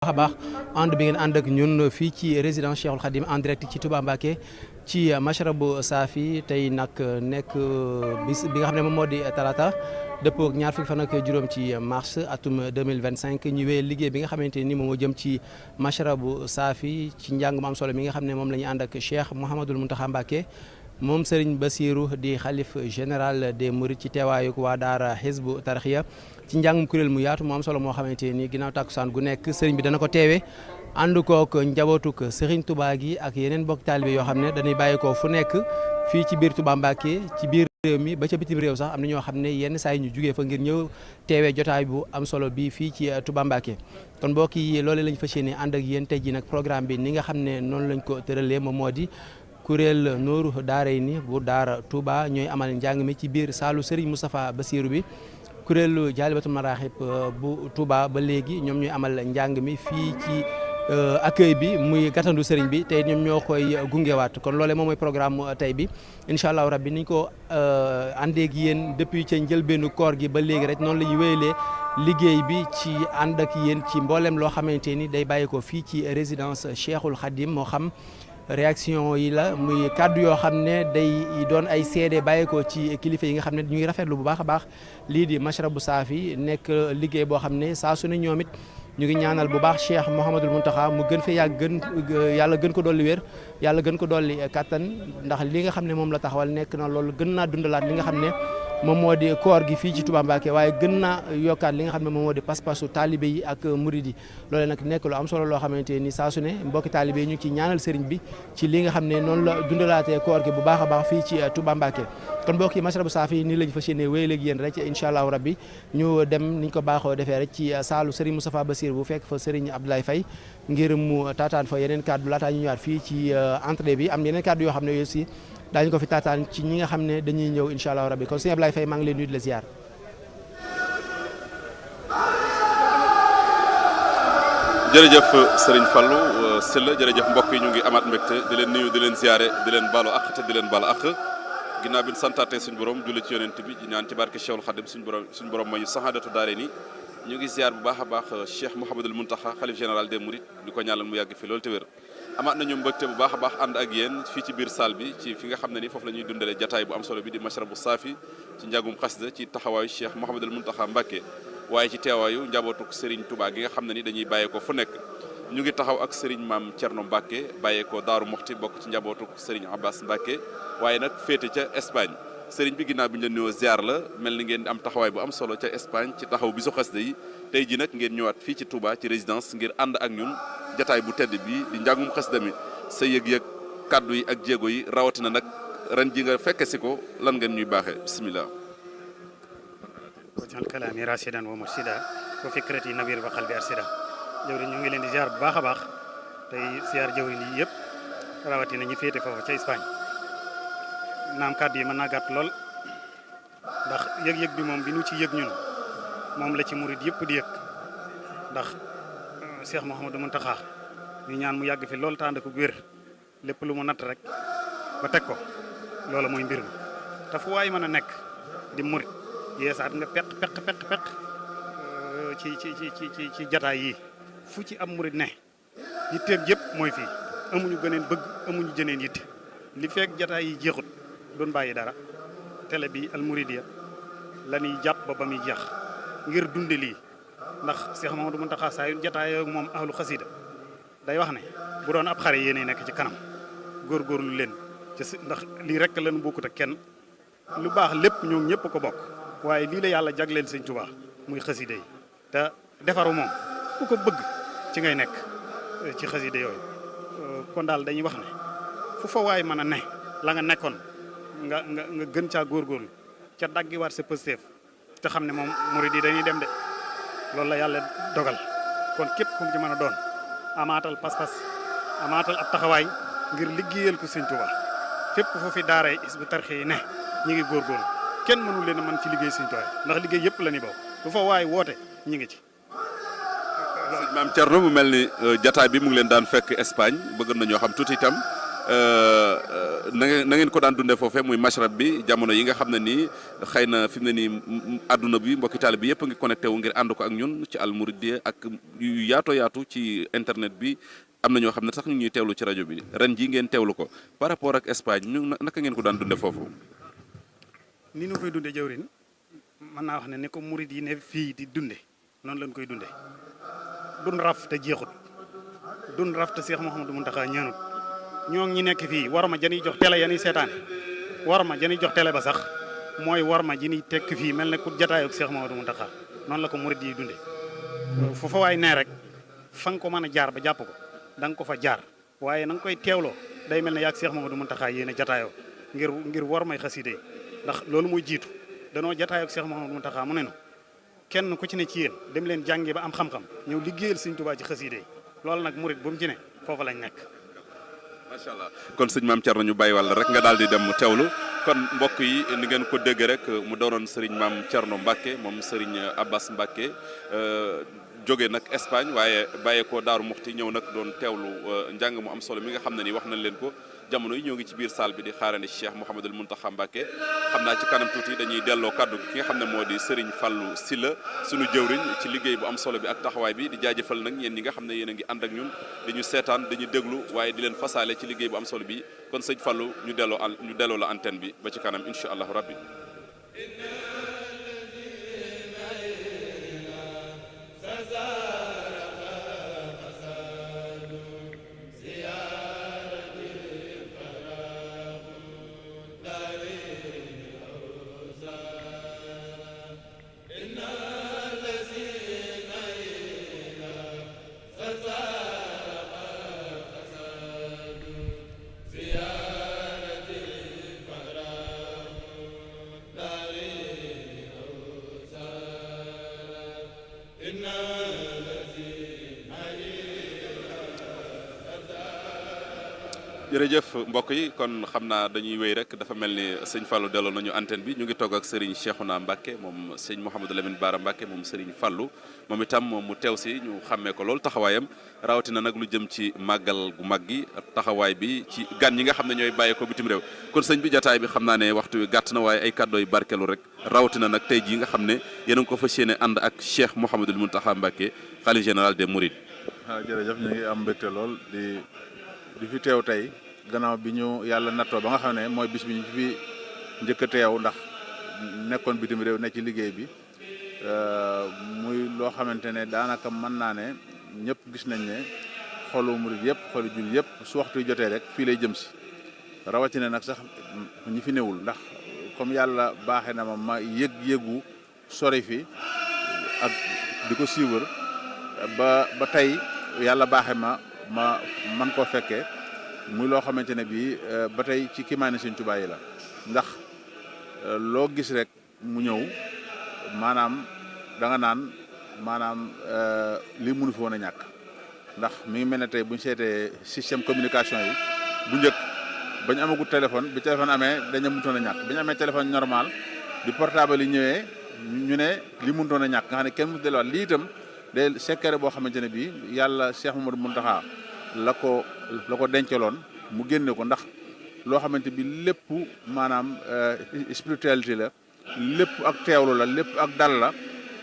baax a baax ànd bi ngeen ànd ak ñun fii ci résidence Cheikhoul Khadim en direct ci Touba Mbacké ci Machraboul Safi tey nag nekk bis bi nga xam ne moom moo di talaata dëppoo ak ñaar fukki fan ak juróom ci mars atum 2025 ñu wéyal liggéey bi nga xamante ni moom moo jëm ci Machraboul Safi ci njàng mu am solo mi nga xam ne moom la ñu ànd ak Cheikh Mouhamadoul Mountakha Mbacké moom Serigne Bassirou di xalif général des Mourides ci teewaayu waa daara Hizbut Tarqiyyah ci njàngum kuréel mu yaatu mu am solo moo xamante ni ginnaaw tàkkusaan gu nekk sëriñ bi dana ko teewee ànd kook njabootuk Serigne Touba gi ak yeneen mbokk taalibe yoo xam ne dañuy bàyyi ko fu nekk fii ci biir Touba Mbacké ci biir réew mi ba ca bitim réew sax am na ñoo xam ne yenn saa yi ñu jugee fa ngir ñëw teewee jotaay bu am solo bi fii ci Touba Mbacké kon mbokk yi loolu lañ fas yéene ànd ak yéen tey ji nag programme bi ni nga xam ne noonu lañ ko tëralee moom moo di kuréel Nooru Daarayni bu daara Touba ñooy amal njàng mi ci biir saalu Serigne Moustapha Bassirou bi kuréelu Jaalibatul Maraaxib bu Touba ba léegi ñoom ñooy amal njàng mi fii ci accueil bi muy gàttandu Serigne bi tey ñoom ñoo koy gungewaat kon loolee moom mooy programme tey bi incha allahu rabbi niñ ko àndeeg yéen depuis ca njëlbeenu koor gi ba léegi rek noonu la ñuy wéyalee liggéey bi ci ànd ak yéen ci mboolem loo xamante ni day bàyyi ko fii ci résidence Cheikhoul Khadim moo xam réaction yi la muy kàddu yoo xam ne day doon ay seede bàyyeekoo ci kilifa yi nga xam ne ñu ngi rafetlu bu baax a baax lii di Machraboul Safi nekk liggéey boo xam ne saa su ne ñoom it ñu ngi ñaanal bu baax Cheikh Mouhamadoul Mountakha mu gën fee yàgg yàlla gën ko dolli wér yàlla gën ko dolli kattan ndax li nga xam ne moom la taxawal nekk na loolu gën naa dundalaat li nga xam ne moom moo di koor gi fii ci Touba Mbacké waaye gën naa yokkaat li nga xam ne moom moo di pas-pasu taalibe yi ak murid yi loolee nag nekk lu am solo loo xamante ni saa su ne mbokki taalibe yi ñu ci ñaanal sëriñ bi ci li nga xam ne noonu la dundalaatee koor gi bu baax a baax fii ci Touba Mbacké kon mbokk yi Machraboul Safi nii lañ fas yéene wéy léegi yéen rek incha allahu rabbi ñu dem niñ ko baaxoo defee rek ci saalu Serigne Moustapha Bassirou bu fekk fa Serigne Abdoulaye Faye ngir mu taataan fa yeneen kàddu laataa ñu ñëwaat fii ci entrée bi am yeneen kàddu yoo xam ne aussi daañu ko fi taataan ci ñi nga xam ne dañuy ñëw incha allah rabbi kon sëñ Abdoulaye Faye maa ngi leen nuyu di la ziar. jërëjëf Serigne Fallou Sylla jërëjëf mbokk yi ñu ngi amaat mbégte di leen nuyu di leen ziare di leen baalu ak te di leen baal ak ginnaaw bi ñu santaatee suñu borom julli ci yonent bi di ñaan ci barke Cheikhul Khadim suñu borom may saxaadatu daarayni ñu ngi ziar bu baax a baax Cheikh Mouhamadoul Mountakha xalif général des Mourides di ko ñaanal mu yàgg fi loolu te wér. amaat nañu mbégte bu baax a baax ànd ak yéen fii ci biir salle bi ci fi nga xam ne ni foofu la ñuy dundalee jataay bu am solo bi di Machraboul Safi ci njàngum xasida ci taxawaayu Cheikh Mouhamadoul Mountakha Mbacké waaye ci teewaayu njabootuk Serigne Touba gi nga xam ne ni dañuy bàyyeekoo fu nekk ñu ngi taxaw ak Serigne Maam Thierno Mbacké bàyyeekoo Daaru Moxti bokk ci njabootuk Serigne Abbas Mbacké waaye nag féete ca Espagne Serigne bi ginnaaw bi ñu leen nuyoo ziar la mel ni ngeen am taxawaay bu am solo ca Espagne ci taxaw bi su xasida yi tey ji nag ngeen ñëwaat fii ci Touba ci résidence ngir ànd ak ñun jataay bu tedd bi di njàngum xasida mi sa yëg-yëg kaddu yi ak jéego yi rawatina nag ren ji nga fekke si ko lan ngeen ñuy baaxee bisimilah. wajal kalaami rasidan wa mursida wa fikrati nawir wa qalbi arsida jëwriñ ñu ngi leen di ziar bu baax a baax tey ziar jëwriñ yi yëpp rawatina ñu féete foofu ca Espagne naam kaddu yi mën naa gàtt lool ndax yëg-yëg bi moom bi ñu ci yëg ñun moom la ci murid yëpp di yëg ndax Cheikh Mouhamadou Mountakha ñu ñaan mu yàgg fi lool tànd ko wér lépp lu mu natt rek ba teg ko loolu mooy mbir mi te fu waay mën a nekk di murid yeesaat nga peq ci jataay yi fu ci am murid ne yitteem yëpp mooy fii amuñu gëneen bëgg amuñu jëneen yitte li fekk jataay yi jeexut doon bàyyi dara télé bi Al Mouridiyyah la ñuy jàpp ba muy jeex ngir dunde lii ndax Cheikh Mouhamadou Mountakha saa yu jataay ak moom ahlu xasida day wax ne bu doon ab xare yéene nekk ci kanam góorgóorlu leen ci ndax lii rek lañu bokkut ak kenn lu baax lépp ñoom ñëpp ko bokk waaye lii la yàlla jagleel Sëñ Tuubaa muy xasida yi te defaru moom ku ko bëgg ci ngay nekk ci xasida yooyu kon daal dañuy wax ne fu fa waay mën a ne la nga nekkoon nga gën caa góorgóorlu ca daggiwaat sa pësteef te xam ne moom murid yi dañuy dem de loolu la yàlla dogal kon képp ku mu ci mën a doon amaatal pas-pas amaatal ab taxawaay ngir liggéeyal ko Sëñ Tuubaa fépp fu fi daaray Hizbut Tarqiyyah yi ne ñi ngi góorgóorlu kenn mënul leen a mën ci liggéey Sëñ Tuubaa ndax liggéey yëpp la ni bokk bu fa waay woote ñi ngi ci. Maam Thierno mu mel ni jataay bi mu ngi leen daan fekk Espagne bëgg nañoo xam tuuti itam na ngeen ko daan dundee foofee muy mashrab bi jamono yi nga xam ne nii xëy na fi mu ne nii adduna bi mbokki taalibe bi yëpp a ngi connecté wu ngir ànd ko ak ñun ci Al Mouridiyyah ak yu yaatu ci internet bi am na ñoo xam ne sax ñu ñuy teewlu ci rajo bi ren jii ngeen teewlu ko par rapport ak Espagne ñu naka ngeen ko daan dundee foofu. ni ñu koy dundee jawrin mën naa wax ne ni ko murid yi ne fii di dunde noonu lañ koy dunde dun raf te jeexut dun raf te Cheikh Mouhamadou Mountakha ñaanut ñoo ñi nekk fii war ma jëniy jox télé yanuy seetaane war ma jëniy jox télé ba sax mooy war ma ji niy tekk fii mel ne ku jataayoo ak Cheikh Mouhamadou Mountakha noonu la ko murid yi dunde foofa waay nee rek fa nga ko mën a jaar ba jàpp ko da nga ko fa jaar waaye na nga koy teewloo day mel ne yaag Cheikh Mouhamadou Mountakha yéen a jataayoo ngir war may xaside ndax loolu mooy jiitu danoo jataayoo ak Cheikh Mouhamadou Mountakha mu ne no kenn ku ci ne ci yéen dem leen jàngi ba am xam-xam ñëw liggéeyal Sëñ Tuubaa ci xaside yi loolu nag murid bu mu ci ne foofa lañ nekk. macha allah kon sëñ Maam Thierno ñu bàyyi wàll rek nga daal di dem teewlu kon mbokk yi ni ngeen ko dégg rek mu doonoon Serigne Maam Thierno Mbacke moom Serigne Abbas Mbacke jóge nag Espagne waaye bàyyeekoo Daaru Muxti ñëw nag doon teewlu njàng mu am solo mi nga xam ne ni wax nañ leen ko jamono yi ñoo ngi ci biir salle bi di xaarandi Cheikh Mouhamadul Mountakha Mbacke xam naa ci kanam tuuti dañuy delloo kaddu ki nga xam ne moo di Serigne Fallou Sylla sunu jëwriñ ci liggéey bu am solo bi ak taxawaay bi di jaajëfal nag yéen ñi nga xam ne yéen a ngi ànd ak ñun dañu seetaan dañu déglu waaye di leen fasaale ci liggéey bu am solo bi kon sëñ Fallou ñu delloo la antenne bi ba ci kanam incha allahu rabbi. jërëjëf mbokk yi kon xam naa dañuy wéy rek dafa mel ni sëñ Fallou delloo nañu antenne bi ñu ngi togg ak Serigne Cheikhouna Mbacke moom sëñ Mouhamadou Lamine Bara Mbacke moom Serigne Fallou moom itam moom mu teew si ñu xàmmee ko loolu taxawaayam rawatina nag lu jëm ci màggal gu mag gi taxawaay bi ci gan ñi nga xam ne ñooy bàyyee ko bitim réew kon sëñ bi jataay bi xam naa ne waxtu wi gàtt na waaye ay kàddooy barkelu rek rawatina nag tey jii nga xam ne yéen a ngi ko fas yéene ànd ak Cheikh Mouhamadou Mountakha Mbacke khalife général des Mourides. waaw jërëjëf ñu ngi am mbégte lool di fi teew tey gannaaw bi ñu yàlla nattoo ba nga xam ne mooy bis bi ñu fi njëkk a teew ndax nekkoon bitim réew ne ci liggéey bi muy loo xamante ne daanaka mën naa ne ñëpp gis nañ ne xolu murid yëpp xolu jul yëpp su waxtu jotee rek fii lay jëm si rawatina nag sax ñi fi newul ndax comme yàlla baaxee na ma yëgu sori fi ak di ko siiwër ba tey yàlla baaxee ma man koo fekkee muy loo xamante ne bii ba tey ci kimaani Sëñ Tuubaa yi la ndax loo gis rek mu ñëw maanaam da nga naan maanaam lii mënu fi woon a ñàkk ndax mi ngi mel ne tey bu ñu seetee système communication yi bu njëkk ba ñu amagut téléphone bi téléphone amee dañu mënutoon a ñàkk bi ñu amee téléphone normal bi portable yi ñëwee ñu ne li mënutoon a ñàkk nga xam ne kenn mënu delluwaat lii itam de secret boo xamante ne bii yàlla Cheikh Mouhamadou Mountakha la ko dencaloon mu génne ko ndax loo xamante bi lépp maanaam spiritualité la lépp ak teewlu la lépp ak dal la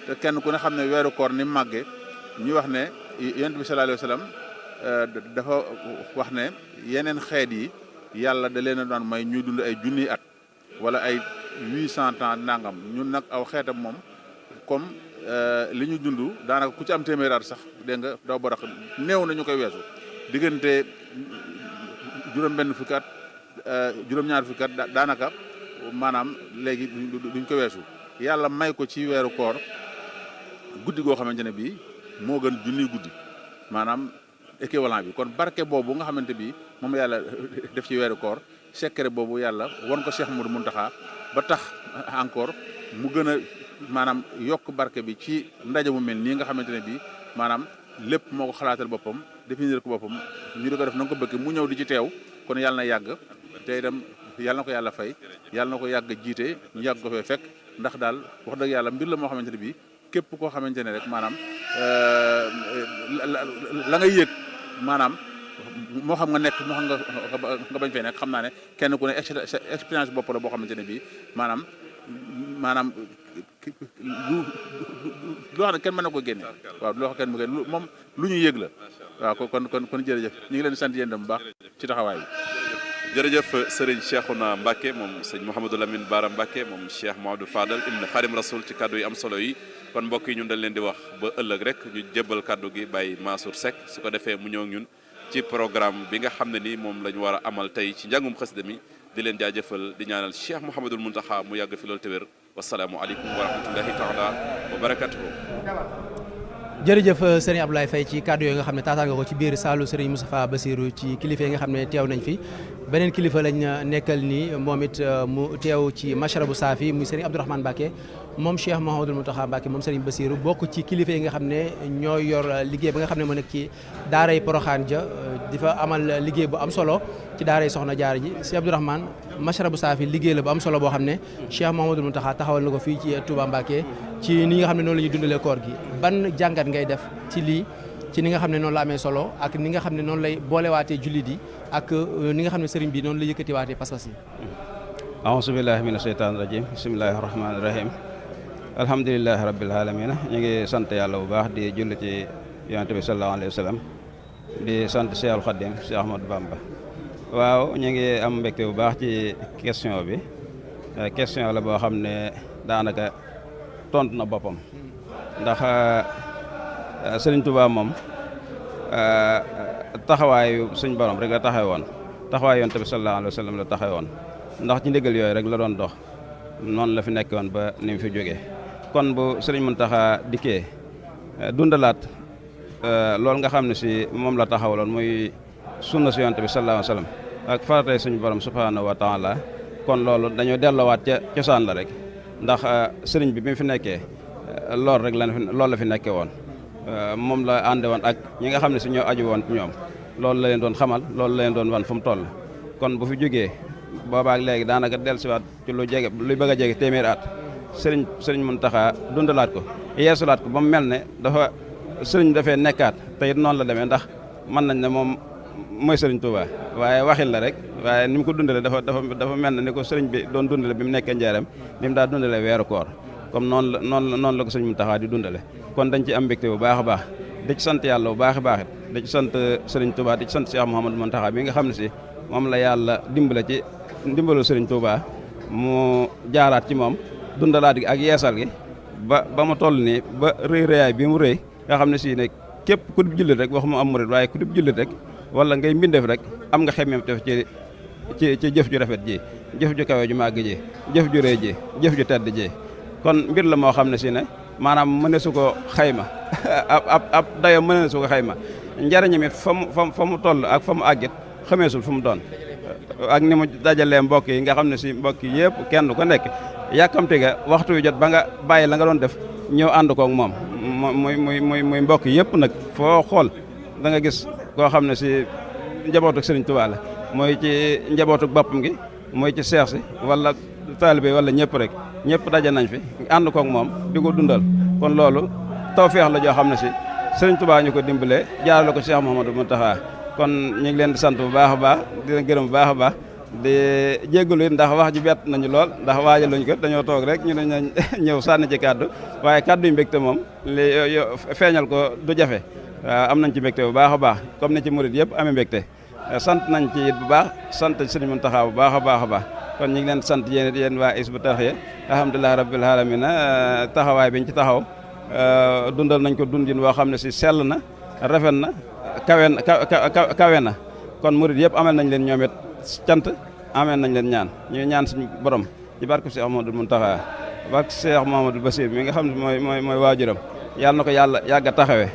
te kenn ku ne xam ne weeru koor ni màgge ñuy wax ne yonent bi sallallahu alayhi wasallam dafa wax ne yeneen xeet yi yàlla da leen a daan may ñuy dund ay junniy at wala ay 800 ans nangam ñun nag aw xeetam moom comme li ñu dund daanaka ku ci am téeméer at sax dégg nga doo barax néew na ñu koy weesu diggante juróom-benn fukki at juróom-ñaar fukki at daanaka maanaam léegi duñ ko weesu yàlla may ko ci weeru koor guddi goo xamante ne bii moo gën junniy guddi maanaam équivalent bi kon barke boobu nga xamante bi moom yàlla def ci weeru koor secret boobu yàlla won ko Cheikh Mouhamadou Mountakha ba tax encore mu gën a maanaam yokk barke bi ci ndaje mu mel nii nga xamante ne bii maanaam lépp moo ko xalaatal boppam définir ko boppam ñu di ko def na nga ko bëgg mu ñëw di ci teew kon yàlla na yàgg te itam yàlla na ko yàlla fay yàlla na ko yàgg jiite ñu yàgg ko fee fekk ndax daal wax dëgg yàlla mbir la moo xamante ne bii képp koo xamante ne rek maanaam la ngay yëg maanaam moo xam nga nekk moo xam nga bañ fee nekk xam naa ne kenn ku ne expérience bopp la boo xamante ne bii maanaam loo xam ne kenn mën na ko génne waaw loo xam kenn mu génne moom lu ñu yëg la waaw kon jërëjëf ñu ngi leen di sant yéen bu baax ci taxawaay bi. jërëjëf Serigne Cheikhouna Mbacké moom sëñ Mouhamadou Lamine Bara Mbacké moom Cheikh Mouhamadou Fadal ibn Khadim Rasoul ci kaddu yi am solo yi kon mbokk yi ñun dañ leen di wax ba ëllëg rek ñu jébbal kaddu gi Baye Mansour Seck su ko defee mu ñëw ñun ci programme bi nga xam ne ni moom la ñu war a amal tey ci njàngum xasida mi di leen jaajëfal di ñaanal Cheikh Mouhamadul Mountakha mu yàgg fi loolu te wér wasalaamu aleykum wa rahmatullahi taala wa barakatuhu. jërëjëf Serigne Abdoulaye Faye ci kàddu yooyu nga xam ne taataan nga ko ci biir saalu Serigne Moustapha Bassirou ci kilifa yi nga xam ne teew nañ fi beneen kilifa lañ nekkal ni moom it mu teew ci mashrabu saafi muy Serigne Abdourahmane Mbacké moom Cheikh Mouhamadoul Mountakha Mbacké moom Serigne Bassirou bokk ci kilifa yi nga xam ne ñooy yor liggéey ba nga xam ne moo nekk ci daaray Porokhane ja di fa amal liggéey bu am solo ci daaray Soxna Jaara ji Cheikh Abdourahmane mashrabu saafi liggéey la bu am solo boo xam ne Cheikh Mouhamadoul Mountakha taxawal na ko fii ci Touba Mbacké ci ni nga xam ne noonu la ñuy dundalee koor gi ban jàngat ngay def ci lii ci ni nga xam ne noonu la amee solo ak ni nga xam ne noonu lay boolewaatee jullit yi ak ni nga xam ne sëriñ bi noonu la yëkkatiwaatee pas-pas yi. a'uuzu billaahi mina sheytaani rajiim bismillaahi rahmaani rahiim alhamdulillaahi rabbil aalamiin ñu ngi sant yàlla bu baax di julli ci yonent bi sallallaahu alayhi wa sallam di sant Cheikhul Khadim Cheikh Ahmadou Bamba. waaw ñu ngi am mbégte bu baax ci question bi question la boo xam ne daanaka tontu na boppam ndax Sëriñ Tuubaa moom taxawaayu suñ borom rek la taxaw woon taxawaayu yonent bi sallallaahu alayhi wa sallam la taxaw woon ndax ci ndigal yooyu rek la doon dox noonu la fi nekk woon ba ni mu fi jógee kon bu Sëriñ Muntaxa dikkee dundalaat loolu nga xam ne si moom la taxawaloon muy sunna si yonent bi sallallaahu alayhi wa sallam ak faratay suñu borom subhaanahu wa taala kon loolu dañoo delloowaat ca cosaan la rek ndax sëriñ bi mu fi nekkee loolu rek loolu la fi nekkee woon moom la ànde woon ak ñi nga xam ne si ñoo aju woon ci ñoom loolu la leen doon xamal loolu la leen doon wan fu mu toll kon bu fi jógee boobaak léegi daanaka dellusiwaat ci lu bëgg a jege téeméeri at sëriñ Muntaxa dundalaat ko yeesulaat ko ba mu mel ne dafa sëriñ dafee nekkaat te it noonu la demee ndax mën nañ ne moom mooy sëriñ Touba waaye waxin la rek waaye ni mu ko dundale dafa mel ne ni ko sëriñ bi doon dundale bi mu nekkee njaareem bi mu daa dundale weeru koor comme noonu la ko sëriñ Muntaxa di dundale kon dañ ci am mbégte bu baax a baax di ci sant yàlla bu baax a baax it di ci sant sëriñ Touba di ci sant Cheikh Mouhamadou Mountakha bi nga xam ne si moom la yàlla dimbale ci ndimbalu sëriñ Touba mu jaaraat ci moom dundalaat gi ak yeesal gi ba mu toll nii ba rëyaay bi mu rëy nga xam ne si ne képp ku dib jullit rek waxuma am murit waaye ku dib jullit rek wala ngay mbindeef rek am nga xemmeem def ci jëf ju rafet ji jëf ju kawe ju màgg ji jëf ju rëy ji jëf ju tedd ji kon mbir la moo xam ne si ne maanaam mëne su ko xayma ab dayo mëne su ko xayma njariñam it fa mu toll ak fa mu àggit xameesul fu mu doon ak ni mu dajalee mbokk yi nga xam ne si mbokk yi yëpp kenn ko nekk yàkkamte ga waxtu yu jot ba nga bàyyi la nga doon def ñëw ànd koog moom muy mbokk yëpp nag foo xool da nga gis koo xam ne si njabootu Sëriñ Tuubaa la mooy ci njabootu boppam gi mooy ci seex si wala taalibe wala ñëpp rek ñëpp daje nañ fi ànd koog moom di ko dundal kon loolu tawfeex la joo xam ne si Sëriñ Tuubaa ñu ko dimbalee jaarale ko Cheikh Mouhamadou Mountakha kon ñu ngi leen di sant bu baax a baax di leen gërëm bu baax a baax di jéggalu it ndax wax ji bett nañu lool ndax waajaluñ ko dañoo toog rek ñu ne ñëw sànni ci kàddu waaye kàddu yu mbégte moom li feeñal ko du jafe waaw am nañ ci mbégte bu baax a baax comme ni ci murid yëpp amee mbégte sant nañ ci it bu baax sant Sëriñ Muntaxa bu baax a baax a baax kon ñu ngi leen sant yéen waa Hizbut Tarqiyyah alhamdulilah rabbil alamin taxawaay biñ ci taxaw dundal nañ ko dundin woo xam ne si sell na rafet na kawe na kon murid yëpp amal nañ leen ñoom it cant ameel nañ leen ñaan ñu ñaan suñu borom ci barke Cheikh Mouhamadoul Mountakha barke Cheikh Mouhamadoul Bassir mi nga xam ne mooy waajuram yàlla na ko yàlla yàgg a taxawe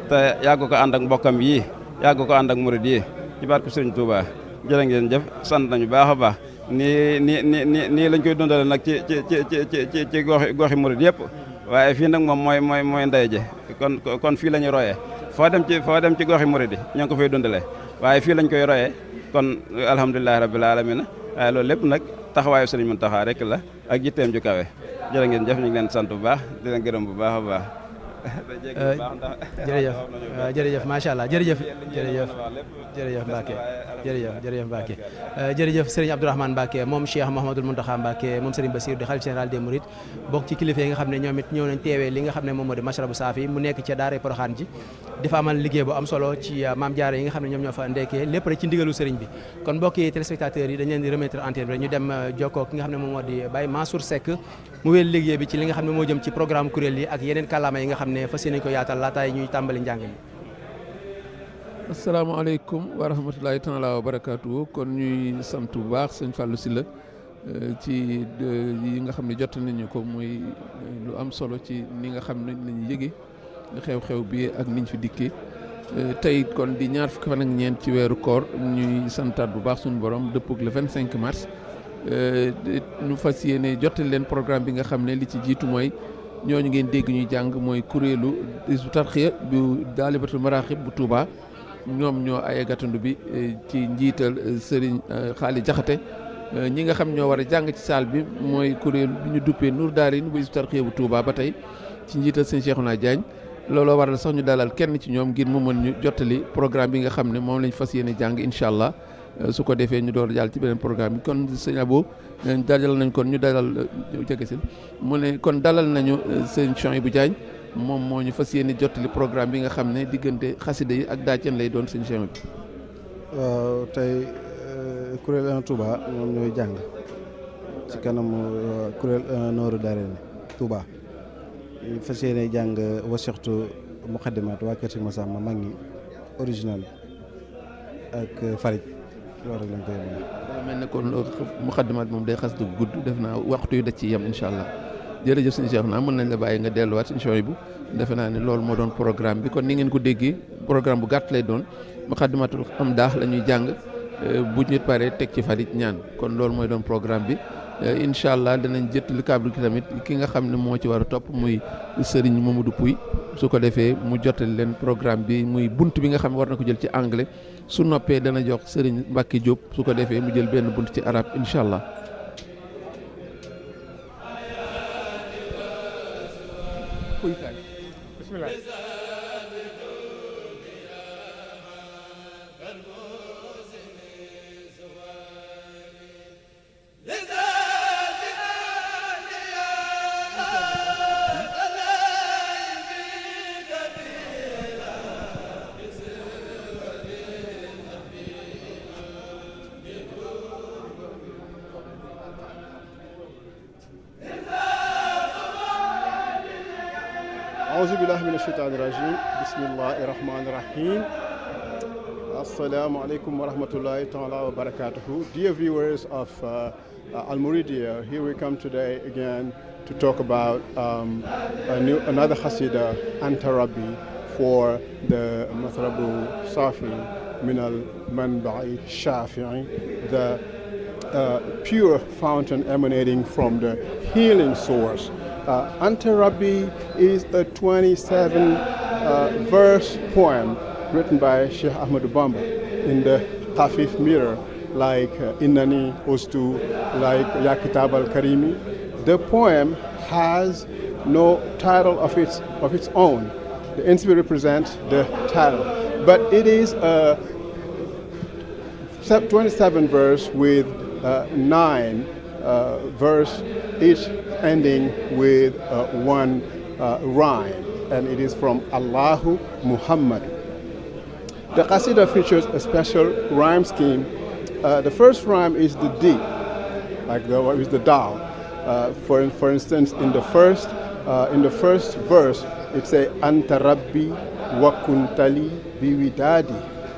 te yàgg ko ànd ak mbokkam yii yàgg ko ànd ak murid yi ci barke Sëriñ Touba jërë ngeen jëf sant nañu baax a baax nii lañ koy dundale nag ci goxi murid yëpp waaye fii nag moom mooy ndey ji kon fii la ñu royee foo dem ci goxi murid yi ñoo ngi ko fay dundale waaye fii lañ koy royee kon alhamdulilahi rabbil alamin waaye loolu lépp nag taxawaayu Sëriñ Muntaxa rek la ak jitteem ju kawe jërë ngeen jëf ñu ngi leen sant bu baax di leen gërëm bu baax a baax jërëjëf macha allah jërëjëf Mbacke jërëjëf Mbacke jërëjëf Serigne Abdourahmane Mbacke moom Cheikh Mouhamadoul Mountakha Mbacke moom Serigne Bassirou di xalif général des Mourides bokk ci kilifa yi nga xam ne ñoom it ñëw nañ teewee li nga xam ne moom moo di Mashrabu Saafi mu nekk ca daara Porokhane ji di fa amal liggéey bu am solo ci maam Jaara yi nga xam ne ñoom ñoo fa ndekkee lépp rek ci ndigalu Serigne bi kon mbokki téléspectateurs yi dañ leen di remettre antenne bi ñu dem jokkoo ki nga xam ne moom moo di Baye Mansour Seck mu wéel liggéey bi ci li nga xam ne moo jëm ci programme kuréel yi ak yeneen kàllaama yi nga xam ne fas yéene ko yaatal laataay ñuy tàmbali njàng mi. asalaamaaleykum wa rahmatulahi taala wa barakaatu kon ñuy sant bu baax sëñ Fallou Sylla ci yi nga xam ne jot nañu ko muy lu am solo ci ni nga xam ne lañu yëge xew-xew bi ak niñ fi dikkee tey kon di ñaar fukki fan ak ñeent ci weeru koor ñuy santaat bu baax suñu borom dëppog le 25 mars ñu fas yéene jottali leen programme bi nga xam ne li ci jiitu mooy ñooñu ngeen dégg ñuy jàng mooy kuréelu Hizbut Tarqiyyah bu Daalibatul Maraaxib bu Touba ñoom ñoo aye gàttandu bi ci njiital Serigne Xaali Jaxate ñi nga xam ñoo war a jàng ci salle bi mooy kuréel bi ñu duppee Nour Daarayni bu Hizbut Tarqiyyah bu Touba ba tey ci njiital Serigne Cheikhouna Diagne looloo waral sax ñu dalal kenn ci ñoom ngir mu mën ñu jottali programme bi nga xam ne moom lañ fas yéene jàng incha allah su ko defee ñu door jàll ci beneen programme bi kon sëñ Abo dalal nañ kon ñu dalal jegesil mu ne kon dalal nañu sëñ Chouaïbou Diagne moom moo ñu fas yéene jottali programme bi nga xam ne diggante xasida yi ak daaceen lay doon sëñ Chouaïbou bi. waaw tey kuréel 1 Touba ñoom ñooy jàng ci kanam kuréel 1 Nooru Daarayni Touba ñu fas yéene jàng wasixtu muqaddimaat waa Kër Sëñ Massamba mag ñi original ak Farid loolu rek lañ koy mën. mel ne kon muqaddimaat moom day xas dugg gudd def naa waxtu yu da ci yem incha allah jërëjëf sëñ Cheikh naa mën nañ la bàyyi nga delluwaat sëñ Chouaïbou defe naa ne loolu moo doon programme bi kon ni ngeen ko déggee programme bu gàtt lay doon muqaddimatul am daax la ñuy jàng bu ñu paree teg ci Farid ñaan kon loolu mooy doon programme bi incha allah danañ jëttali kàddu gi tamit ki nga xam ne moo ci war a topp muy Serigne Mamadou Pouy su ko defee mu jottali leen programme bi muy bunt bi nga xam ne war na ko jël ci anglais su noppee dana jox Serigne Mbacke Diop su ko defee mu jël benn bunt ci arab incha allah. bismillah. أعوذ بالله من الشيطان الرجيم بسم الله الرحمن الرحيم Assalamu alaikum wa rahmatullahi ta'ala wa barakatuhu. Dear viewers of Al Mouridiyyah, here we come today again to talk about another Hasidah, Anta Rabbi, for the Mashrabu Safi min al Manba'i Shafi'i, the pure fountain emanating from the healing source. Anta Rabbi is a 27-verse poem written by Sheikh Ahmadu Bamba in the Khafif mirror, like Innani Ustu, like Ya Kitab al-Karimi. The poem has no title of its own. The Inspire represents the title, but it is a 27 verse with 9 verse, each ending with one rhyme, and it is from Allahu Muhammad. The Qasida features a special rhyme scheme. The first rhyme is the D, like is the Dal. For instance, in the first verse, it says Anta Rabbi wa kuntali bi widadi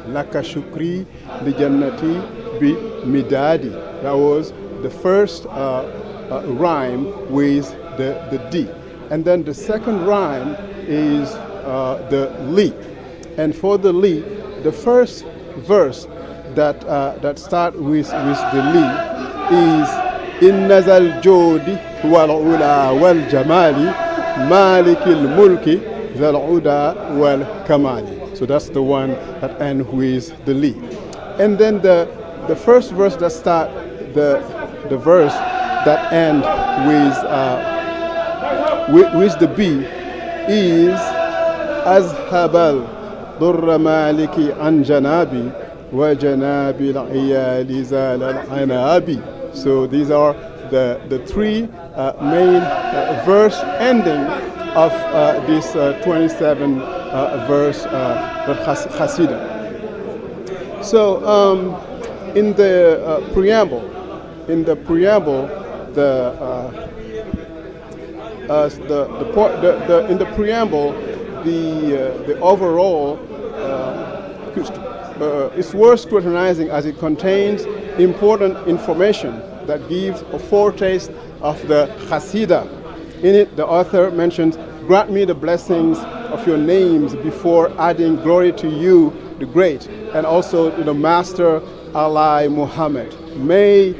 laka shukri li jannati bi midadi. That was the first rhyme with the D, and then the second rhyme is the Li, and for the Li, the first verse that start with the Li is Inna zal jodi wal ula wal jamali malikil mulki zal uda wal kamali. So that's the one that ends with the Li. And then the first verse that start the verse that end with the B is أذهب الضر مالكي عن جنابي وجناب العيال زال العنابي. So these are the three main verse ending of this 27 verse Hasidah. So in the preamble, the overall it's worth scrutinizing as it contains important information that gives a foretaste of the Hasidah. In it, the author mentions, "Grant me the blessings of your names," before adding, "Glory to you, the great," and also to the Master Allah Muhammad. May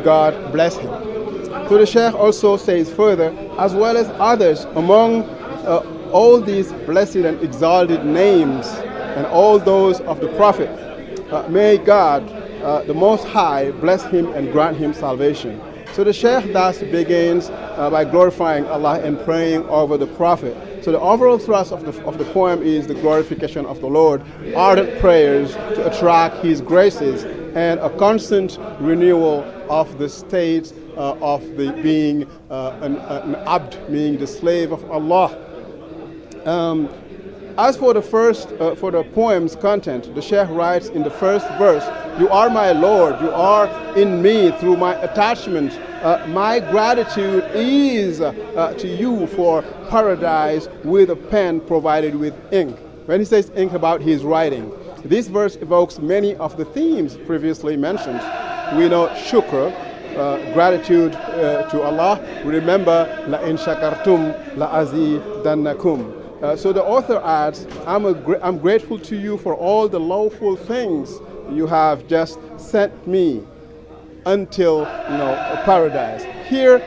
God bless him. So the Sheikh also says further, as well as others among all these blessed and exalted names and all those of the Prophet, may God, the Most High, bless him and grant him salvation. So the Sheikh thus begins by glorifying Allah and praying over the Prophet. So the overall thrust of the poem is the glorification of the Lord, ardent prayers to attract His graces, and a constant renewal of the state of the being an abd, being the slave of Allah. As for the poem's content, the Sheikh writes in the first verse, "You are my Lord, you are in me through my attachment. My gratitude is to you for paradise with a pen provided with ink." When he says ink about his writing, this verse evokes many of the themes previously mentioned. We know shukr, gratitude to Allah. Remember, la in shakartum la azidannakum. So the author adds, I'm grateful to you for all the lawful things you have just sent me until paradise. Here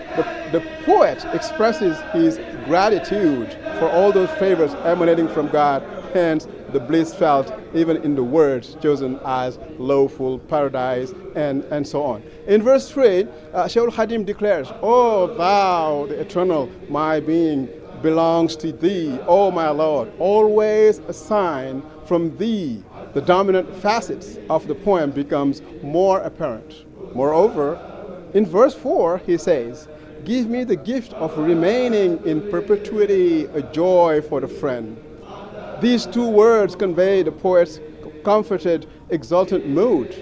the poet expresses his gratitude for all those favors emanating from God, hence the bliss felt even in the words chosen as lawful, paradise, and so on. In verse 3, Shaykh al-Khadim declares, "O thou, the eternal, my being belongs to thee, O my Lord, always a sign from thee." The dominant facets of the poem becomes more apparent. Moreover, in verse 4, he says, "Give me the gift of remaining in perpetuity, a joy for the friend." These two words convey the poet's comforted, exultant mood.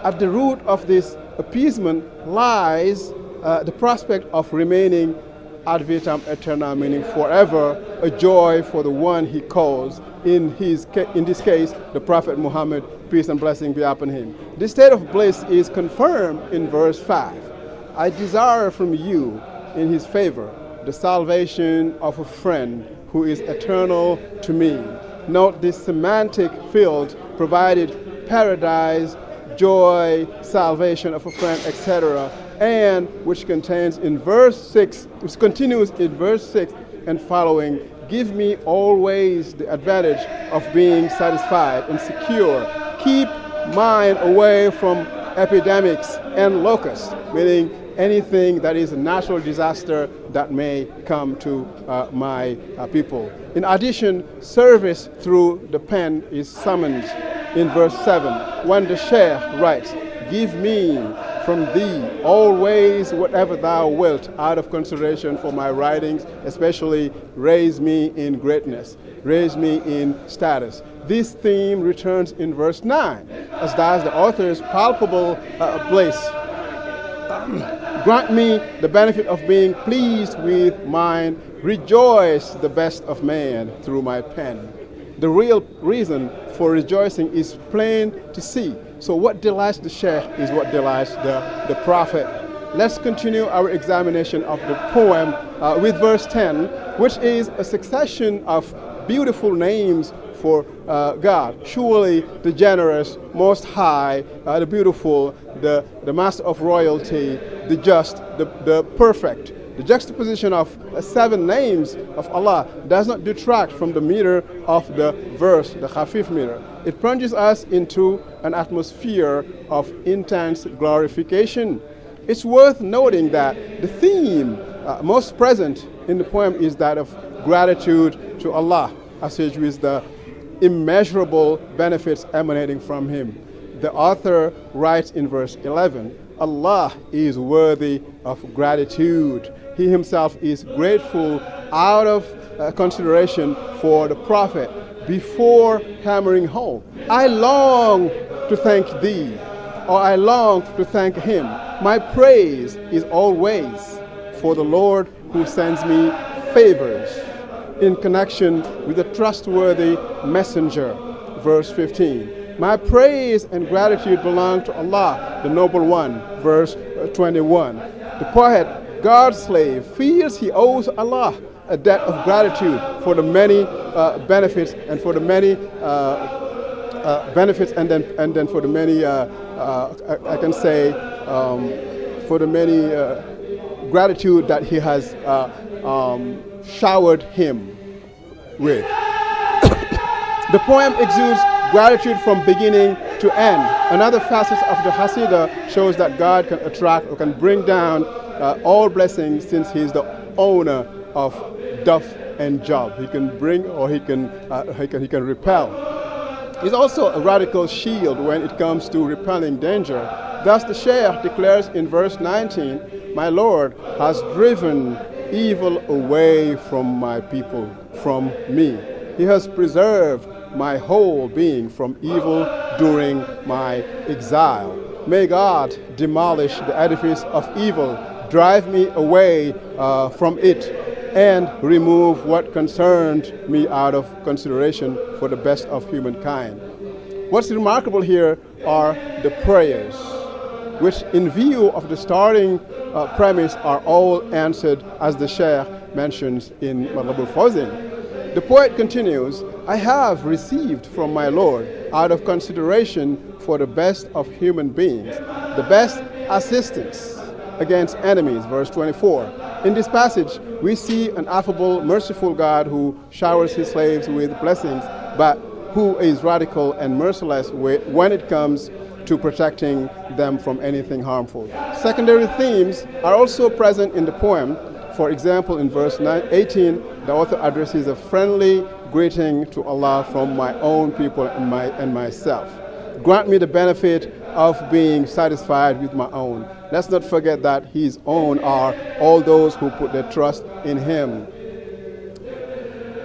At the root of this appeasement lies the prospect of remaining ad vitam aeternam, meaning forever, a joy for the one he calls, in this case, the Prophet Muhammad, peace and blessing be upon him. This state of bliss is confirmed in verse 5. "I desire from you, in his favor, the salvation of a friend who is eternal to me." Note this semantic field provided paradise, joy, salvation of a friend, etc., and which contains in verse 6, which continues in verse 6 and following, "Give me always the advantage of being satisfied and secure. Keep mine away from epidemics and locusts," meaning anything that is a natural disaster that may come to my people. In addition, service through the pen is summoned in verse 7 when the Sheikh writes, "Give me from thee always whatever thou wilt, out of consideration for my writings, especially raise me in greatness, raise me in status." This theme returns in verse 9, as does the author's palpable bliss. "Grant me the benefit of being pleased with mine, rejoice the best of man through my pen." The real reason for rejoicing is plain to see. So what delights the Sheikh is what delights the Prophet. Let's continue our examination of the poem with verse 10, which is a succession of beautiful names for God. Surely the generous, most high, the beautiful, the master of royalty, the just, the perfect. The juxtaposition of 7 names of Allah does not detract from the meter of the verse, the Khafif meter. It plunges us into an atmosphere of intense glorification. It's worth noting that the theme most present in the poem is that of gratitude to Allah. associated with the immeasurable benefits emanating from him. The author writes in verse 11, Allah is worthy of gratitude. He himself is grateful out of consideration for the Prophet before hammering home. I long to thank thee, or I long to thank him. My praise is always for the Lord who sends me favors in connection with a trustworthy messenger. Verse 15. My praise and gratitude belong to Allah, the Noble One. Verse 21. The poet, God's slave, feels he owes Allah a debt of gratitude for the many benefits and for the many benefits and then for the many I can say for the many gratitude that he has showered him with. The poem exudes gratitude from beginning to end. Another facet of the Hasidah shows that God can attract or can bring down all blessings, since he is the owner of Daf and Job. He can bring or he can repel. He's also a radical shield when it comes to repelling danger. Thus the Shaykh declares in verse 19, my Lord has driven evil away from my people, from me. He has preserved my whole being from evil during my exile. May God demolish the edifice of evil, drive me away from it, and remove what concerned me out of consideration for the best of humankind. What's remarkable here are the prayers, which in view of the starting premise are all answered, as the Shaykh mentions in Matlabul Fawzin. The poet continues, I have received from my Lord, out of consideration for the best of human beings, the best assistance against enemies, verse 24. In this passage, we see an affable, merciful God who showers his slaves with blessings, but who is radical and merciless when it comes to protecting them from anything harmful. Secondary themes are also present in the poem. For example, in verse 18, the author addresses a friendly greeting to Allah from my own people and myself. Grant me the benefit of being satisfied with my own. Let's not forget that his own are all those who put their trust in him.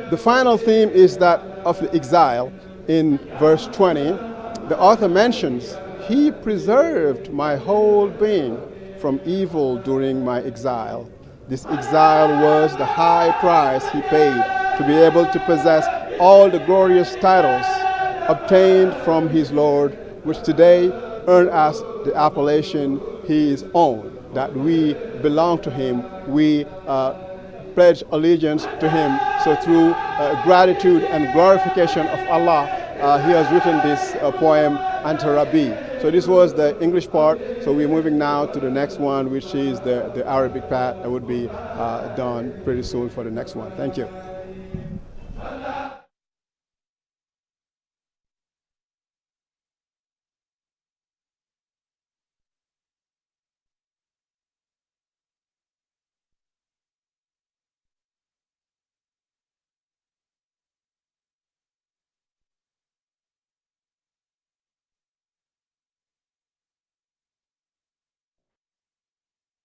The final theme is that of the exile. In verse 20, the author mentions, he preserved my whole being from evil during my exile. This exile was the high price he paid to be able to possess all the glorious titles obtained from his Lord, which today earn us the appellation his own, that we belong to him, we pledge allegiance to him. So through gratitude and glorification of Allah, he has written this poem, Anta Rabbi. So this was the English part. So we're moving now to the next one, which is the Arabic part that would be done pretty soon for the next one. Thank you.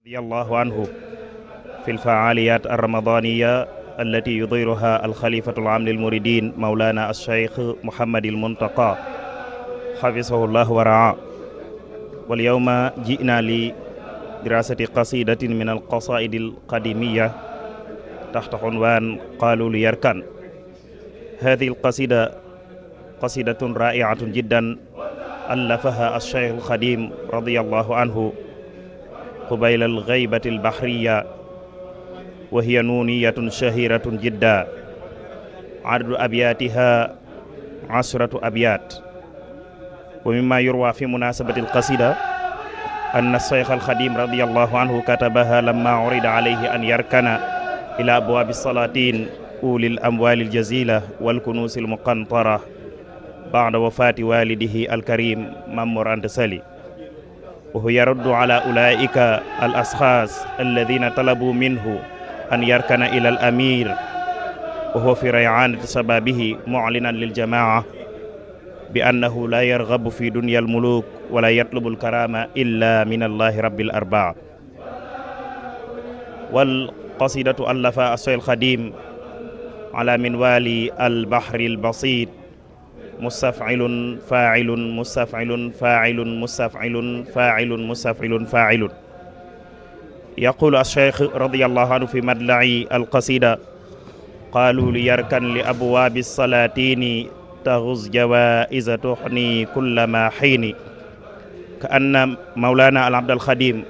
رضي الله عنه في الفعاليات الرمضانية التي يديرها الخليفة العام للمريدين مولانا الشيخ محمد المنتقى حفظه الله ورعاه. واليوم جئنا لدراسة قصيدة من القصائد القديمية تحت عنوان قالوا ليركن. هذه القصيدة قصيدة رائعة جدا ألفها الشيخ الخديم رضي الله عنه قبيل الغيبة البحرية، وهي نونية شهيرة جدا، عدد أبياتها 10 أبيات. ومما يروى في مناسبة القصيدة أن الشيخ الخديم رضي الله عنه كتبها لما عرض عليه أن يركن إلى أبواب السلاطين أولي الأموال الجزيلة والكنوز المقنطرة بعد وفاة والده الكريم مامور أنت سالي، وهو يرد على أولئك الأشخاص الذين طلبوا منه أن يركن إلى الأمير wa huwa fi rayaanati shababihi mu'linan lil jamaa bi annahu la yarghabu fi dunya al muluk wala yatlubu al karama illa min allahi rabbil arbaa. wal qasidatu allafa as-Shaykh al-Khadim ala minwali al bahri al basit mustaf'ilun fa'ilun mustaf'ilun fa'ilun mustaf'ilun fa'ilun mustaf'ilun fa'ilun. yaqulu ash-Shaykh radiyallahu anhu fi madla'i al-qasida qaalu li yarkan li abwaabi salaatini taxuz jawaa'iza tuxni kullama xiini ka anna mawlaana al abd al xadim